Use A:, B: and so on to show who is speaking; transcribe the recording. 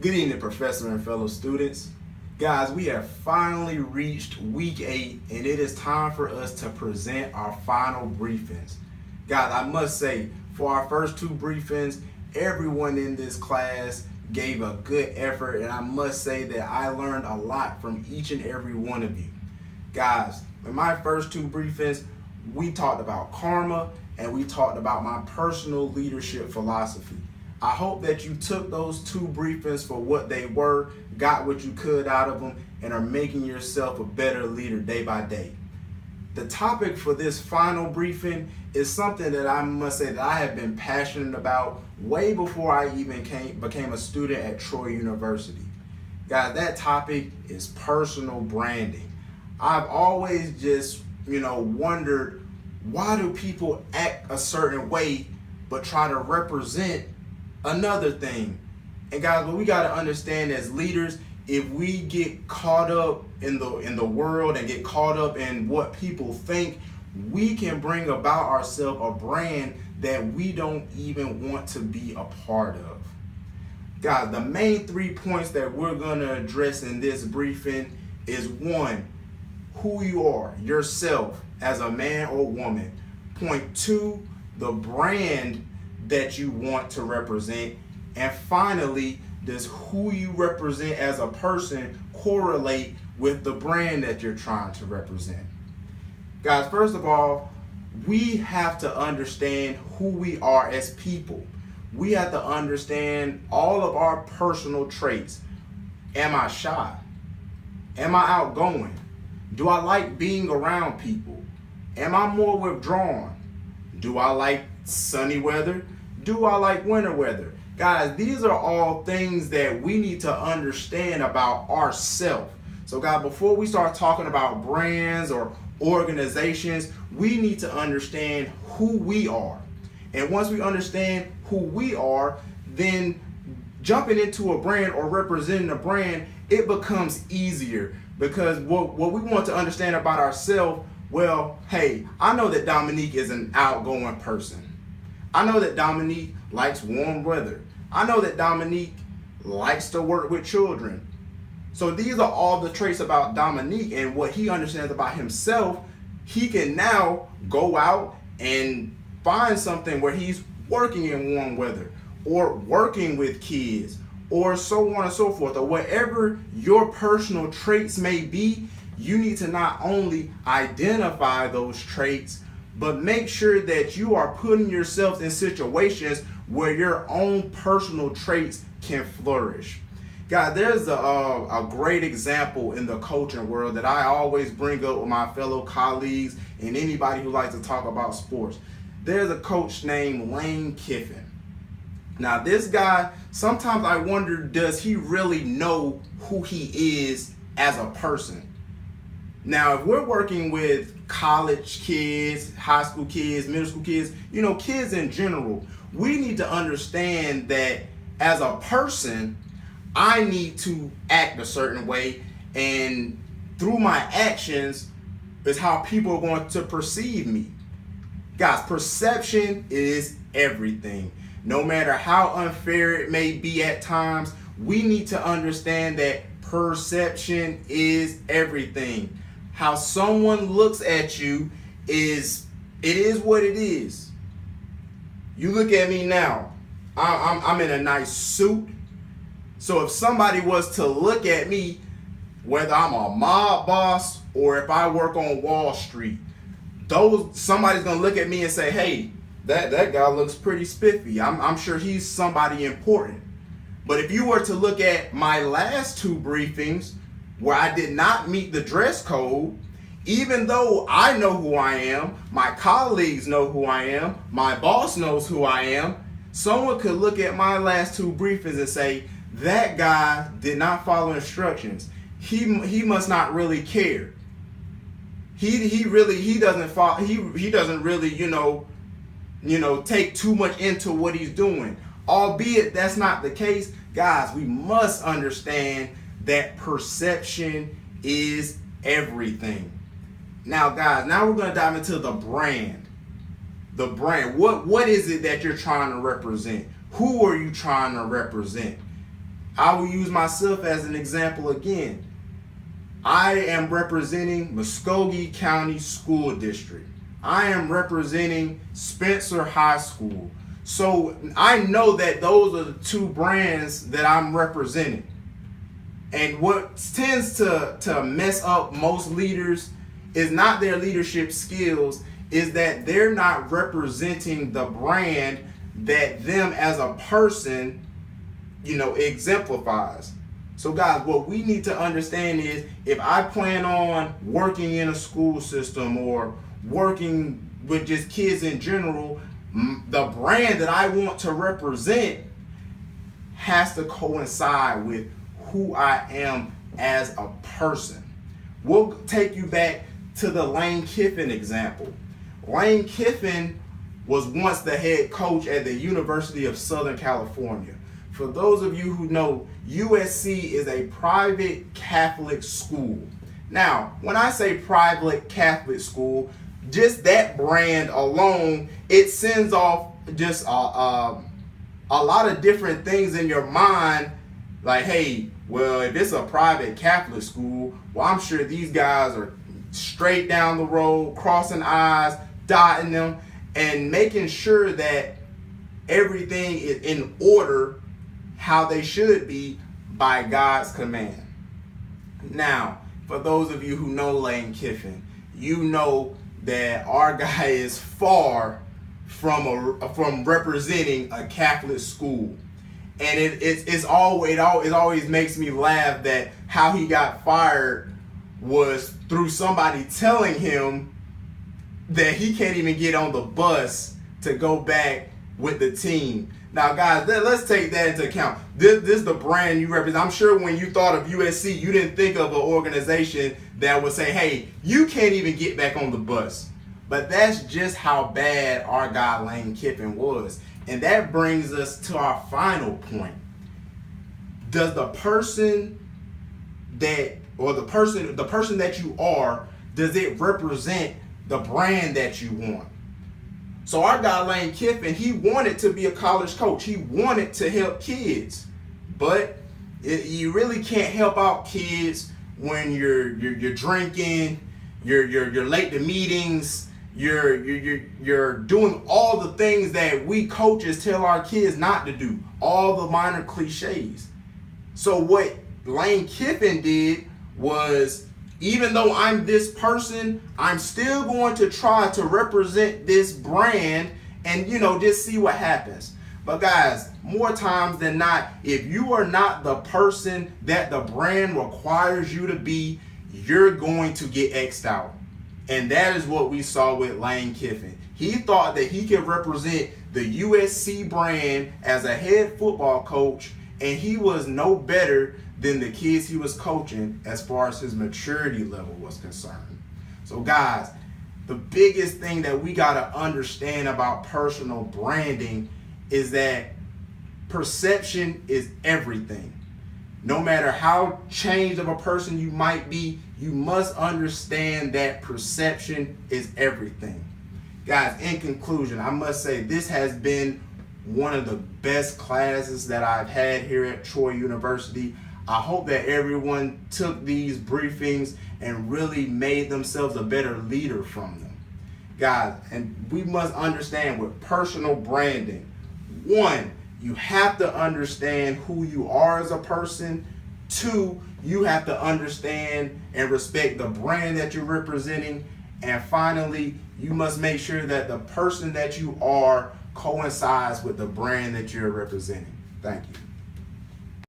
A: Good evening, Professor and fellow students. Guys, we have finally reached week 8, and it is time for us to present our final briefings. Guys, I must say, for our first 2 briefings, everyone in this class gave a good effort, and I must say that I learned a lot from each and every one of you. Guys, in my first 2 briefings, we talked about karma, and we talked about my personal leadership philosophy. I hope that you took those 2 briefings for what they were, got what you could out of them, and are making yourself a better leader day by day. The topic for this final briefing is something that I must say that I have been passionate about way before I even became a student at Troy University. Guys, that topic is personal branding. I've always just, wondered, why do people act a certain way but try to represent another thing? And guys, what we got to understand as leaders, if we get caught up in the world and get caught up in what people think, we can bring about ourselves a brand that we don't even want to be a part of. Guys, the main 3 points that we're going to address in this briefing is 1, who you are, yourself as a man or woman. Point 2, the brand that you want to represent. And finally, does who you represent as a person correlate with the brand that you're trying to represent? Guys, first of all, we have to understand who we are as people. We have to understand all of our personal traits. Am I shy? Am I outgoing? Do I like being around people? Am I more withdrawn? Do I like sunny weather? Do I like winter weather? Guys, these are all things that we need to understand about ourselves. So guys, before we start talking about brands or organizations, we need to understand who we are. And once we understand who we are, then jumping into a brand or representing a brand, it becomes easier, because what we want to understand about ourselves, well, hey, I know that Dominique is an outgoing person. I know that Dominique likes warm weather. I know that Dominique likes to work with children. So these are all the traits about Dominique, and what he understands about himself. He can now go out and find something where he's working in warm weather or working with kids or so on and so forth, or whatever your personal traits may be. You need to not only identify those traits, but make sure that you are putting yourself in situations where your own personal traits can flourish. Guys, there's a great example in the coaching world that I always bring up with my fellow colleagues and anybody who likes to talk about sports. There's a coach named Lane Kiffin. Now, this guy, sometimes I wonder, does he really know who he is as a person? Now, if we're working with college kids, high school kids, middle school kids, kids in general, we need to understand that as a person, I need to act a certain way, and through my actions is how people are going to perceive me. Guys, perception is everything. No matter how unfair it may be at times, we need to understand that perception is everything. How someone looks at you is what it is. You look at me now. I'm in a nice suit. So if somebody was to look at me, whether I'm a mob boss or if I work on Wall Street, somebody's gonna look at me and say, hey, that guy looks pretty spiffy. I'm sure he's somebody important. But if you were to look at my last 2 briefings where I did not meet the dress code, even though I know who I am, my colleagues know who I am, my boss knows who I am, someone could look at my last 2 briefings and say, that guy did not follow instructions. He must not really care. He doesn't really take too much into what he's doing. Albeit that's not the case, guys, we must understand that perception is everything. Now, guys, we're going to dive into the brand. The brand. What is it that you're trying to represent? Who are you trying to represent? I will use myself as an example again. I am representing Muskogee County School District. I am representing Spencer High School. So I know that those are the two brands that I'm representing. And what tends to mess up most leaders is not their leadership skills, is that they're not representing the brand that them as a person, exemplifies. So guys, what we need to understand is, if I plan on working in a school system or working with just kids in general, the brand that I want to represent has to coincide with who I am as a person. We'll take you back to the Lane Kiffin example. Lane Kiffin was once the head coach at the University of Southern California. For those of you who know, USC is a private Catholic school. Now, when I say private Catholic school, just that brand alone, it sends off just a lot of different things in your mind. Like, hey, well, if it's a private Catholic school, well, I'm sure these guys are straight down the road, crossing I's, dotting them, and making sure that everything is in order how they should be by God's command. Now, for those of you who know Lane Kiffin, you know that our guy is far from representing a Catholic school. And it always makes me laugh that how he got fired was through somebody telling him that he can't even get on the bus to go back with the team. Now, guys, let's take that into account. This is the brand you represent. I'm sure when you thought of USC, you didn't think of an organization that would say, hey, you can't even get back on the bus. But that's just how bad our guy Lane Kiffin was. And that brings us to our final point. Does the person that you are, does it represent the brand that you want? So our guy Lane Kiffin, he wanted to be a college coach. He wanted to help kids, but you really can't help out kids when you're drinking, you're late to meetings, you're doing all the things that we coaches tell our kids not to do, all the minor cliches. So what Lane Kiffin did was, even though I'm this person, I'm still going to try to represent this brand and, just see what happens. But guys, more times than not, if you are not the person that the brand requires you to be, you're going to get X'd out. And that is what we saw with Lane Kiffin. He thought that he could represent the USC brand as a head football coach, and he was no better than the kids he was coaching as far as his maturity level was concerned. So guys, the biggest thing that we got to understand about personal branding is that perception is everything. No matter how changed of a person you might be, you must understand that perception is everything. Guys, in conclusion, I must say this has been one of the best classes that I've had here at Troy University. I hope that everyone took these briefings and really made themselves a better leader from them. Guys, and we must understand with personal branding, one, you have to understand who you are as a person. Two, you have to understand and respect the brand that you're representing. And finally, you must make sure that the person that you are coincides with the brand that you're representing. Thank you.